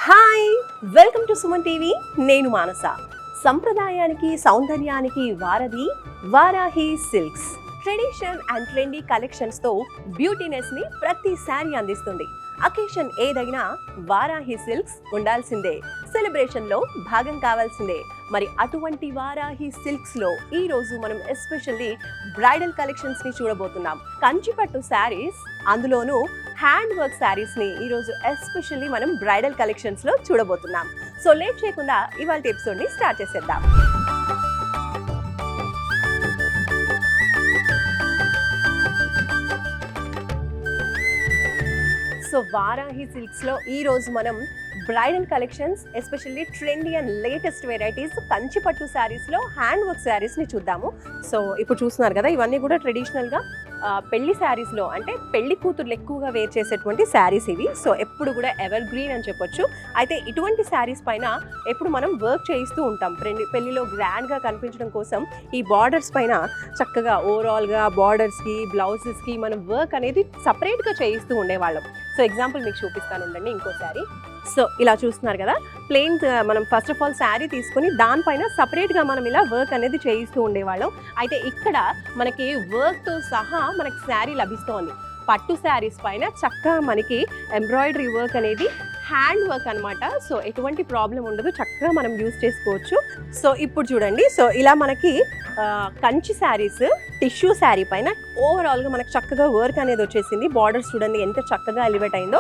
Hi, welcome to Suman TV. నేను మానస. సంప్రదాయానికి సౌందర్యానికి వారధి Varahi silks. Tradition and trendy collections తో బ్యూటీనెస్ ని ప్రతి శారీ అందిస్తుంది. అకేషన్ ఏదైనా వారాహి సిల్క్స్ ఉండాల్సిందే, సెలబ్రేషన్ లో భాగం కావాల్సిందే. మరి అటువంటి వారాహి సిల్క్స్ లో ఈ రోజు మనం ఎస్పెషల్లీ బ్రైడల్ కలెక్షన్స్ ని చూడబోతున్నాం. కంచిపట్టు శారీస్, అందులోనూ హ్యాండ్ వర్క్ శారీస్ ని ఈ రోజు ఎస్పెషల్లీ మనం బ్రైడల్ కలెక్షన్స్ లో చూడబోతున్నాం. సో లేట్ చేయకుండా ఇవాళ ఎపిసోడ్ ని స్టార్ట్ చేసేద్దాం. సో వారాహి సిల్క్స్ లో ఈ రోజు మనం bridal collections, especially trendy and latest varieties Kanchipattu sarees లో హ్యాండ్ వర్క్ శారీస్ ని చూద్దాము. సో ఇప్పుడు చూస్తున్నారు కదా, ఇవన్నీ కూడా ట్రెడిషనల్ గా పెళ్లి శారీస్ లో, అంటే పెళ్లి కూతుర్లు ఎక్కువగా వేర్ చేసేటువంటి శారీస్ ఇవి. సో ఎప్పుడు కూడా ఎవర్ గ్రీన్ అని చెప్పొచ్చు. అయితే ఇటువంటి శారీస్ పైన ఎప్పుడు మనం వర్క్ చేయిస్తూ ఉంటాం. పెళ్లిలో గ్రాండ్ గా కనిపించడం కోసం ఈ బార్డర్స్ పైన చక్కగా ఓవరాల్ గా బార్డర్స్ కి, బ్లౌజెస్ కి మనం వర్క్ అనేది సపరేట్ గా చేయిస్తూ ఉండేవాళ్ళం. సో ఎగ్జాంపుల్ మీకు చూపిస్తాను ఉండండి. ఇంకో శారీ, సో ఇలా చూస్తున్నారు కదా, ప్లెయిన్ మనం ఫస్ట్ ఆఫ్ ఆల్ శారీ తీసుకొని దానిపైన సపరేట్గా మనం ఇలా వర్క్ అనేది చేయిస్తూ ఉండేవాళ్ళం. అయితే ఇక్కడ మనకి వర్క్తో సహా మనకి శారీ లభిస్తోంది. పట్టు శారీస్ పైన చక్కగా మనకి ఎంబ్రాయిడరీ వర్క్ అనేది హ్యాండ్ వర్క్ అనమాట. సో ఎటువంటి ప్రాబ్లం ఉండదు, చక్కగా మనం యూజ్ చేసుకోవచ్చు. సో ఇప్పుడు చూడండి, సో ఇలా మనకి కంచి శారీస్ టిష్యూ శారీ పైన ఓవరాల్గా మనకు చక్కగా వర్క్ అనేది వచ్చేసింది. బార్డర్స్ చూడండి ఎంత చక్కగా ఎలివేట్ అయిందో.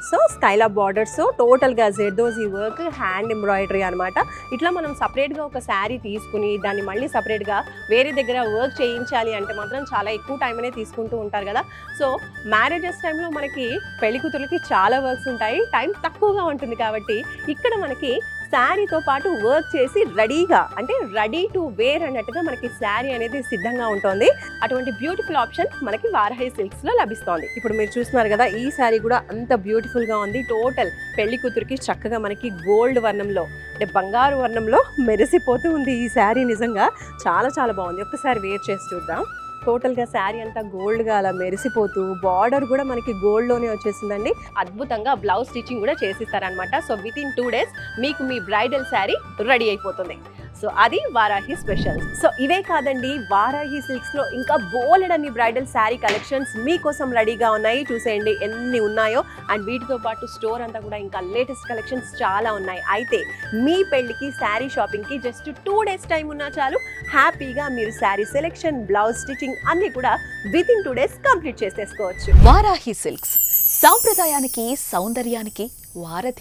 సో స్టైల్ ఆఫ్ బార్డర్స్, టోటల్గా జెర్దోజీ వర్క్, హ్యాండ్ ఎంబ్రాయిడరీ అనమాట. ఇట్లా మనం సపరేట్గా ఒక శారీ తీసుకుని దాన్ని మళ్ళీ సపరేట్గా వేరే దగ్గర వర్క్ చేయించాలి అంటే మాత్రం చాలా ఎక్కువ టైం అనేది తీసుకుంటూ ఉంటారు కదా. సో మ్యారేజెస్ టైంలో మనకి పెళ్లి కూతుర్లకి చాలా వర్క్స్ ఉంటాయి, టైం తక్కువగా ఉంటుంది. కాబట్టి ఇక్కడ మనకి శారీతో పాటు వర్క్ చేసి రెడీగా, అంటే రెడీ టు వేర్ అన్నట్టుగా మనకి శారీ అనేది సిద్ధంగా ఉంటుంది. అటువంటి బ్యూటిఫుల్ ఆప్షన్ మనకి వారాహి సిల్క్స్ లో లభిస్తోంది. ఇప్పుడు మీరు చూస్తున్నారు కదా, ఈ శారీ కూడా అంత బ్యూటిఫుల్ గా ఉంది. టోటల్ పెళ్లి కూతురికి చక్కగా మనకి గోల్డ్ వర్ణంలో, అంటే బంగారు వర్ణంలో మెరిసిపోతూ ఉంది ఈ శారీ. నిజంగా చాలా చాలా బాగుంది. ఒక్కసారి వేర్ చేసి చూద్దాం. టోటల్గా శారీ అంతా గోల్డ్గా అలా మెరిసిపోతూ, బార్డర్ కూడా మనకి గోల్డ్లోనే వచ్చేసిందండి. అద్భుతంగా బ్లౌజ్ స్టిచ్చింగ్ కూడా చేసిస్తారనమాట. సో విత్ ఇన్ 2 days మీకు మీ బ్రైడల్ శారీ రెడీ అయిపోతుంది. సో అది వారాహి స్పెషల్. సో ఇవే కాదండి, వారాహి సిల్క్స్ లో ఇంకా బోలెడన్ని బ్రైడల్ శారీ కలెక్షన్స్ మీకోసం రెడీగా ఉన్నాయి. చూసేయండి ఎన్ని ఉన్నాయో. అండ్ వీటితో పాటు స్టోర్ అంతా కూడా ఇంకా లేటెస్ట్ కలెక్షన్స్ చాలా ఉన్నాయి. అయితే మీ పెళ్లికి శారీ షాపింగ్ కి జస్ట్ 2 days టైం ఉన్నా చాలు, హ్యాపీగా మీరు శారీ సెలెక్షన్, బ్లౌజ్ స్టిచ్చింగ్ అన్ని కూడా విత్ ఇన్ 2 days కంప్లీట్ చేసేసుకోవచ్చు. వారాహి సిల్క్స్, సాంప్రదాయానికి సౌందర్యానికి వారధి.